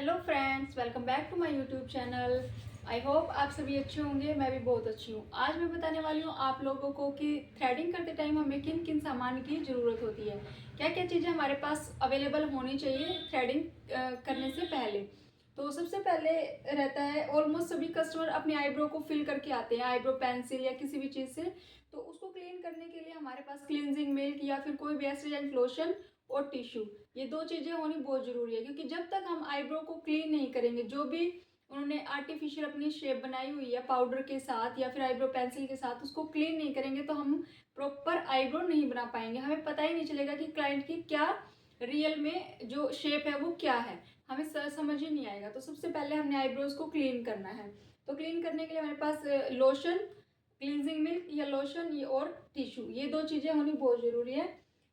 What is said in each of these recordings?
Hello friends, welcome back to my YouTube channel. I hope आप सभी अच्छे होंगे। मैं भी बहुत अच्छी हूँ। आज मैं बताने वाली हूँ आप लोगों को कि थ्रेडिंग करते टाइम हमें किन किन सामान की ज़रूरत होती है, क्या क्या चीज़ें हमारे पास अवेलेबल होनी चाहिए थ्रेडिंग करने से पहले। तो सबसे पहले रहता है, ऑलमोस्ट सभी कस्टमर अपनी आईब्रो को फिल करके आते हैं, आईब्रो पेंसिल या किसी भी चीज़ से। तो उसको क्लीन करने के लिए हमारे पास क्लींजिंग मिल्क या फिर कोई भी एस्ट्रीजेंट लोशन और टिश्यू, ये दो चीज़ें होनी बहुत ज़रूरी है। क्योंकि जब तक हम आईब्रो को क्लीन नहीं करेंगे, जो भी उन्होंने आर्टिफिशियल अपनी शेप बनाई हुई है पाउडर के साथ या फिर आईब्रो पेंसिल के साथ, उसको क्लीन नहीं करेंगे तो हम प्रॉपर आईब्रो नहीं बना पाएंगे। हमें पता ही नहीं चलेगा कि क्लाइंट की क्या रियल में जो शेप है वो क्या है, हमें समझ ही नहीं आएगा। तो सबसे पहले हमने आईब्रोज को क्लीन करना है। तो क्लीन करने के लिए हमारे पास लोशन, क्लींजिंग मिल्क या लोशन ये और टिश्यू, ये दो चीज़ें होनी बहुत ज़रूरी है।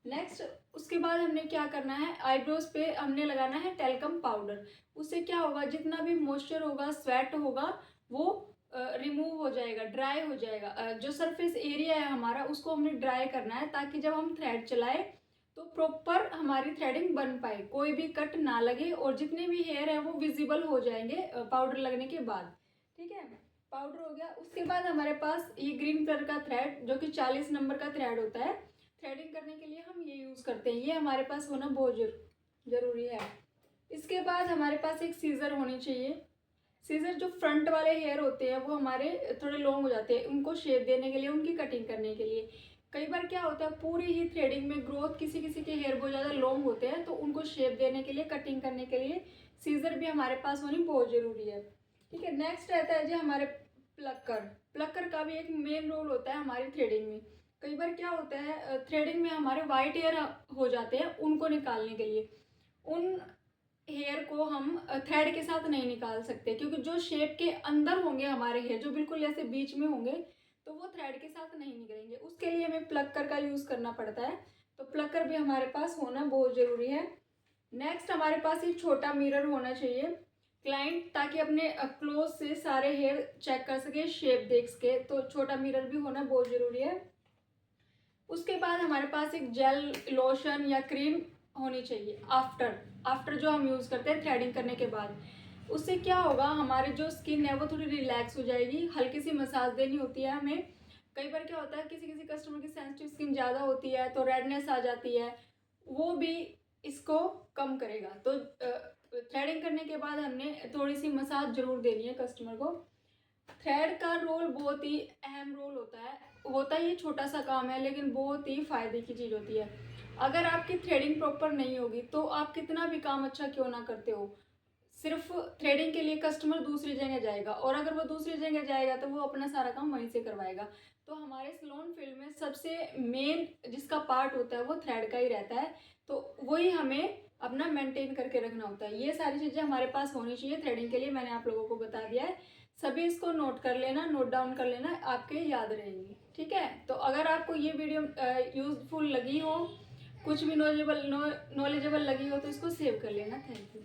नेक्स्ट, उसके बाद हमने क्या करना है, आईब्रोज पे हमने लगाना है टेल्कम पाउडर। उससे क्या होगा, जितना भी मॉइस्चर होगा, स्वेट होगा, वो रिमूव हो जाएगा, ड्राई हो जाएगा। जो सरफेस एरिया है हमारा, उसको हमने ड्राई करना है ताकि जब हम थ्रेड चलाए तो प्रॉपर हमारी थ्रेडिंग बन पाए, कोई भी कट ना लगे और जितने भी हेयर है वो विजिबल हो जाएंगे पाउडर लगने के बाद। ठीक है, पाउडर हो गया। उसके बाद हमारे पास ये ग्रीन कलर का थ्रेड, जो कि 40 नंबर का थ्रेड होता है, थ्रेडिंग करने के लिए हम ये यूज़ करते हैं। ये हमारे पास होना बहुत ज़रूरी है। इसके बाद हमारे पास एक सीज़र होनी चाहिए। सीज़र, जो फ्रंट वाले हेयर होते हैं वो हमारे थोड़े लॉन्ग हो जाते हैं, उनको शेप देने के लिए, उनकी कटिंग करने के लिए। कई बार क्या होता है, पूरी ही थ्रेडिंग में ग्रोथ, किसी किसी के हेयर बहुत ज़्यादा लॉन्ग होते हैं, तो उनको शेप देने के लिए, कटिंग करने के लिए सीज़र भी हमारे पास होनी बहुत ज़रूरी है। ठीक है, नेक्स्ट रहता है जी हमारे प्लकर। प्लकर का भी एक मेन रोल होता है हमारी थ्रेडिंग में। कई बार क्या होता है, थ्रेडिंग में हमारे वाइट हेयर हो जाते हैं, उनको निकालने के लिए उन हेयर को हम थ्रेड के साथ नहीं निकाल सकते, क्योंकि जो शेप के अंदर होंगे हमारे हेयर, जो बिल्कुल ऐसे बीच में होंगे, तो वो थ्रेड के साथ नहीं निकलेंगे। उसके लिए हमें प्लकर का यूज़ करना पड़ता है। तो प्लकर भी हमारे पास होना बहुत ज़रूरी है। नेक्स्ट, हमारे पास एक छोटा मिरर होना चाहिए क्लाइंट, ताकि अपने क्लोज से सारे हेयर चेक कर सके, शेप देख सके। तो छोटा मिरर भी होना बहुत ज़रूरी है। उसके बाद हमारे पास एक जेल, लोशन या क्रीम होनी चाहिए आफ्टर जो हम यूज़ करते हैं थ्रेडिंग करने के बाद। उससे क्या होगा, हमारी जो स्किन है वो थोड़ी रिलैक्स हो जाएगी। हल्की सी मसाज देनी होती है हमें। कई बार क्या होता है, किसी किसी कस्टमर की सेंसिटिव स्किन ज़्यादा होती है तो रेडनेस आ जाती है, वो भी इसको कम करेगा। तो थ्रेडिंग करने के बाद हमने थोड़ी सी मसाज जरूर देनी है कस्टमर को। थ्रेड का रोल बहुत ही अहम रोल होता है। होता ही छोटा सा काम है, लेकिन बहुत ही फायदे की चीज़ होती है। अगर आपकी थ्रेडिंग प्रॉपर नहीं होगी तो आप कितना भी काम अच्छा क्यों ना करते हो, सिर्फ थ्रेडिंग के लिए कस्टमर दूसरी जगह जाएगा, और अगर वो दूसरी जगह जाएगा तो वो अपना सारा काम वहीं से करवाएगा। तो हमारे सैलून फील्ड में सबसे मेन जिसका पार्ट होता है वो थ्रेड का ही रहता है। तो वही हमें अपना मेंटेन करके रखना होता है। ये सारी चीज़ें हमारे पास होनी चाहिए थ्रेडिंग के लिए, मैंने आप लोगों को बता दिया है। सभी इसको नोट कर लेना, नोट डाउन कर लेना, आपके याद रहेंगी। ठीक है, तो अगर आपको ये वीडियो यूज़फुल लगी हो, कुछ भी नॉलेजेबल लगी हो, तो इसको सेव कर लेना। Thank you.